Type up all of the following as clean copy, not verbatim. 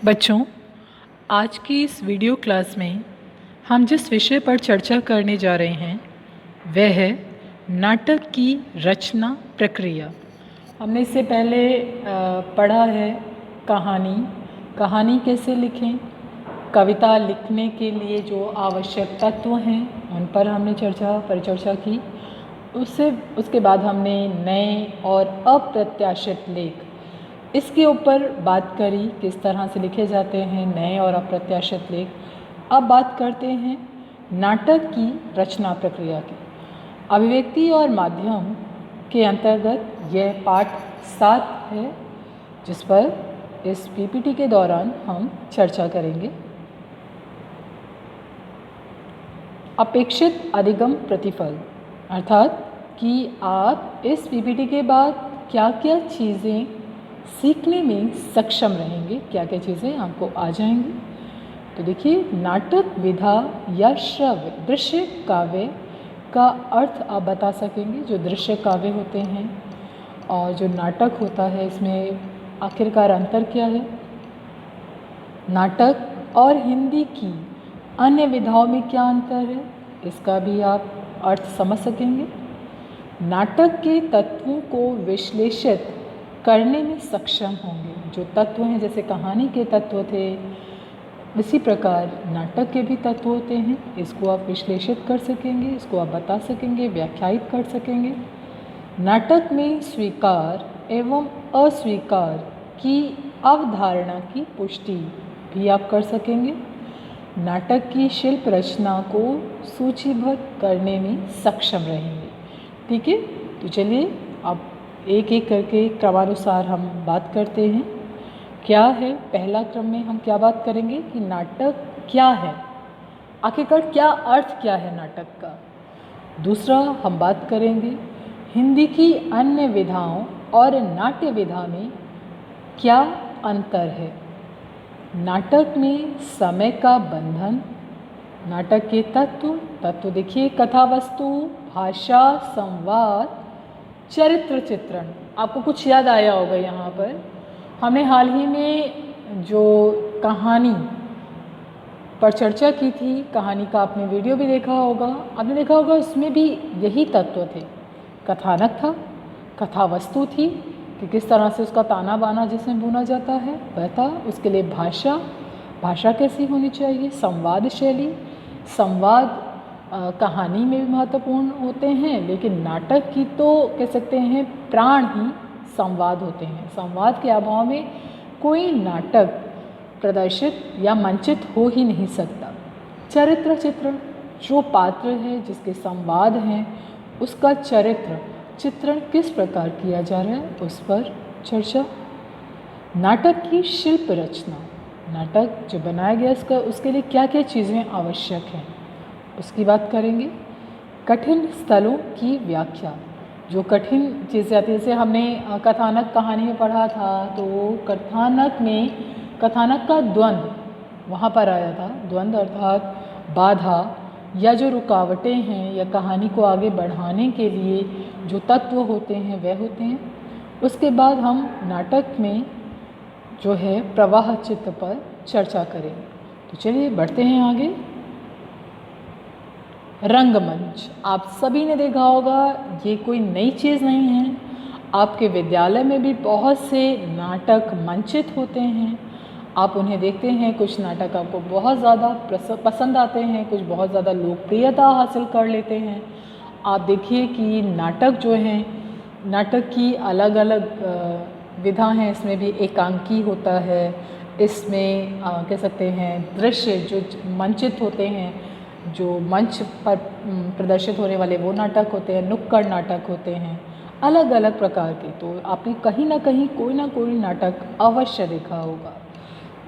बच्चों, आज की इस वीडियो क्लास में हम जिस विषय पर चर्चा करने जा रहे हैं वह है नाटक की रचना प्रक्रिया। हमने इससे पहले पढ़ा है कहानी कैसे लिखें, कविता लिखने के लिए जो आवश्यक तत्व हैं उन पर हमने परिचर्चा की। उसके बाद हमने नए और अप्रत्याशित लेख इसके ऊपर बात करी, किस तरह से लिखे जाते हैं नए और अप्रत्याशित लेख। अब बात करते हैं नाटक की रचना प्रक्रिया की। अभिव्यक्ति और माध्यम के अंतर्गत यह पाठ 7 है जिस पर इस पीपीटी के दौरान हम चर्चा करेंगे। अपेक्षित अधिगम प्रतिफल, अर्थात कि आप इस पीपीटी के बाद क्या क्या चीज़ें सीखने में सक्षम रहेंगे, क्या क्या चीज़ें आपको आ जाएंगी। तो देखिए, नाटक विधा या श्रव्य दृश्य काव्य का अर्थ आप बता सकेंगे। जो दृश्य काव्य होते हैं और जो नाटक होता है, इसमें आखिरकार अंतर क्या है। नाटक और हिंदी की अन्य विधाओं में क्या अंतर है, इसका भी आप अर्थ समझ सकेंगे। नाटक के तत्वों को विश्लेषित करने में सक्षम होंगे। जो तत्व हैं, जैसे कहानी के तत्व थे, इसी प्रकार नाटक के भी तत्व होते हैं। इसको आप विश्लेषित कर सकेंगे, इसको आप बता सकेंगे, व्याख्यायित कर सकेंगे। नाटक में स्वीकार एवं अस्वीकार की अवधारणा की पुष्टि भी आप कर सकेंगे। नाटक की शिल्प रचना को सूचीबद्ध करने में सक्षम रहेंगे। ठीक है, तो चलिए अब एक एक करके क्रमानुसार हम बात करते हैं। क्या है, पहला क्रम में हम क्या बात करेंगे कि नाटक क्या है, आखिरकार क्या अर्थ क्या है नाटक का। दूसरा हम बात करेंगे हिंदी की अन्य विधाओं और नाट्य विधा में क्या अंतर है। नाटक में समय का बंधन, नाटक के तत्व देखिए, कथा वस्तु, भाषा, संवाद, चरित्र चित्रण। आपको कुछ याद आया होगा यहाँ पर, हमने हाल ही में जो कहानी पर चर्चा की थी, कहानी का आपने वीडियो भी देखा होगा। आपने देखा होगा उसमें भी यही तत्व थे। कथानक था, कथा वस्तु थी कि किस तरह से उसका ताना बाना जिसमें बुना जाता है वह था। उसके लिए भाषा कैसी होनी चाहिए, संवाद शैली, संवाद कहानी में भी महत्वपूर्ण होते हैं, लेकिन नाटक की तो कह सकते हैं प्राण ही संवाद होते हैं। संवाद के अभाव में कोई नाटक प्रदर्शित या मंचित हो ही नहीं सकता। चरित्र चित्रण, जो पात्र है जिसके संवाद हैं उसका चरित्र चित्रण किस प्रकार किया जा रहा है उस पर चर्चा। नाटक की शिल्प रचना, नाटक जो बनाया गया उसके लिए क्या क्या चीज़ें आवश्यक हैं उसकी बात करेंगे। कठिन स्थलों की व्याख्या, जो कठिन चीज़ें आती है, जैसे हमने कथानक कहानी में पढ़ा था, तो कथानक का द्वंद्व वहाँ पर आया था। द्वंद्व अर्थात बाधा या जो रुकावटें हैं या कहानी को आगे बढ़ाने के लिए जो तत्व होते हैं वह होते हैं। उसके बाद हम नाटक में जो है प्रवाह चित्र पर चर्चा करेंगे। तो चलिए बढ़ते हैं आगे। रंगमंच, आप सभी ने देखा होगा, ये कोई नई चीज़ नहीं है। आपके विद्यालय में भी बहुत से नाटक मंचित होते हैं, आप उन्हें देखते हैं। कुछ नाटक आपको बहुत ज़्यादा पसंद आते हैं, कुछ बहुत ज़्यादा लोकप्रियता हासिल कर लेते हैं। आप देखिए कि नाटक जो हैं, नाटक की अलग अलग विधा हैं। इसमें भी एकांकी होता है, इसमें कह सकते हैं दृश्य जो मंचित होते हैं, जो मंच पर प्रदर्शित होने वाले वो नाटक होते हैं, नुक्कड़ नाटक होते हैं, अलग अलग प्रकार के। तो आपने कहीं ना कहीं कोई ना कोई नाटक अवश्य देखा होगा।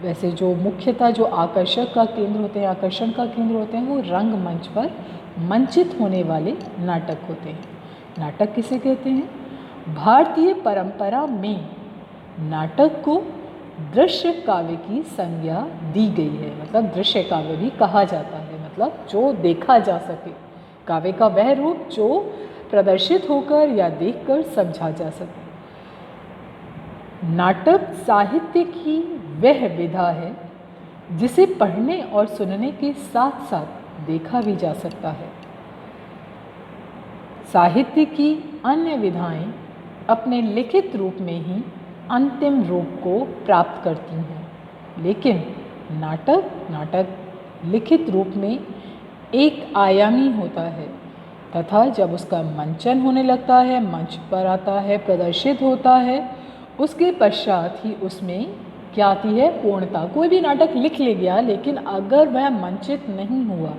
वैसे जो मुख्यतः जो आकर्षण का केंद्र होते हैं वो रंगमंच पर मंचित होने वाले नाटक होते हैं। नाटक किसे कहते हैं? भारतीय परंपरा में नाटक को दृश्य काव्य की संज्ञा दी गई है। मतलब दृश्य काव्य भी कहा जाता है, मतलब जो देखा जा सके, काव्य का वह रूप जो प्रदर्शित होकर या देखकर समझा जा सके। नाटक साहित्य की वह विधा है जिसे पढ़ने और सुनने के साथ साथ देखा भी जा सकता है। साहित्य की अन्य विधाएं अपने लिखित रूप में ही अंतिम रूप को प्राप्त करती हैं, लेकिन नाटक लिखित रूप में एक आयामी होता है तथा जब उसका मंचन होने लगता है, मंच पर आता है, प्रदर्शित होता है, उसके पश्चात ही उसमें क्या आती है? पूर्णता। कोई भी नाटक लिख ले गया, लेकिन अगर वह मंचित नहीं हुआ,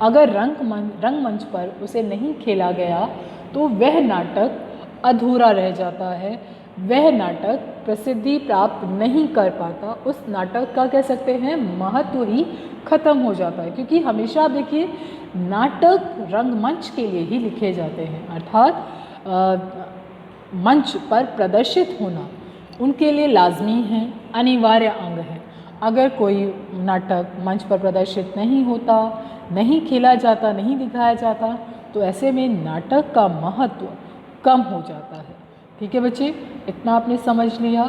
अगर रंगमंच पर उसे नहीं खेला गया, तो वह नाटक अधूरा रह जाता है, वह नाटक प्रसिद्धि प्राप्त नहीं कर पाता। उस नाटक का कह सकते हैं महत्व ही खत्म हो जाता है, क्योंकि हमेशा देखिए नाटक रंगमंच के लिए ही लिखे जाते हैं, अर्थात मंच पर प्रदर्शित होना उनके लिए लाजमी है, अनिवार्य अंग है। अगर कोई नाटक मंच पर प्रदर्शित नहीं होता, नहीं खेला जाता, नहीं दिखाया जाता, तो ऐसे में नाटक का महत्व कम हो जाता है। ठीक है बच्चे, इतना आपने समझ लिया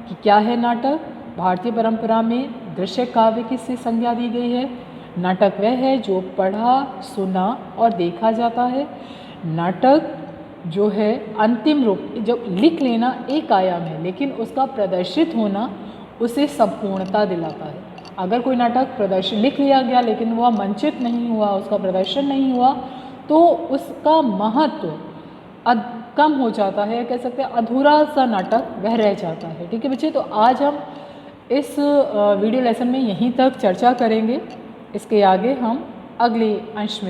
कि क्या है नाटक। भारतीय परंपरा में दृश्य काव्य किससे संज्ञा दी गई है? नाटक वह है जो पढ़ा, सुना और देखा जाता है। नाटक जो है अंतिम रूप, जब लिख लेना एक आयाम है, लेकिन उसका प्रदर्शित होना उसे संपूर्णता दिलाता है। अगर कोई नाटक प्रदर्शित लिख लिया गया लेकिन वह मंचित नहीं हुआ, उसका प्रदर्शन नहीं हुआ, तो उसका महत्व कम हो जाता है, कह सकते हैं अधूरा सा नाटक वह रह जाता है। ठीक है बच्चे, तो आज हम इस वीडियो लेसन में यहीं तक चर्चा करेंगे। इसके आगे हम अगले अंश में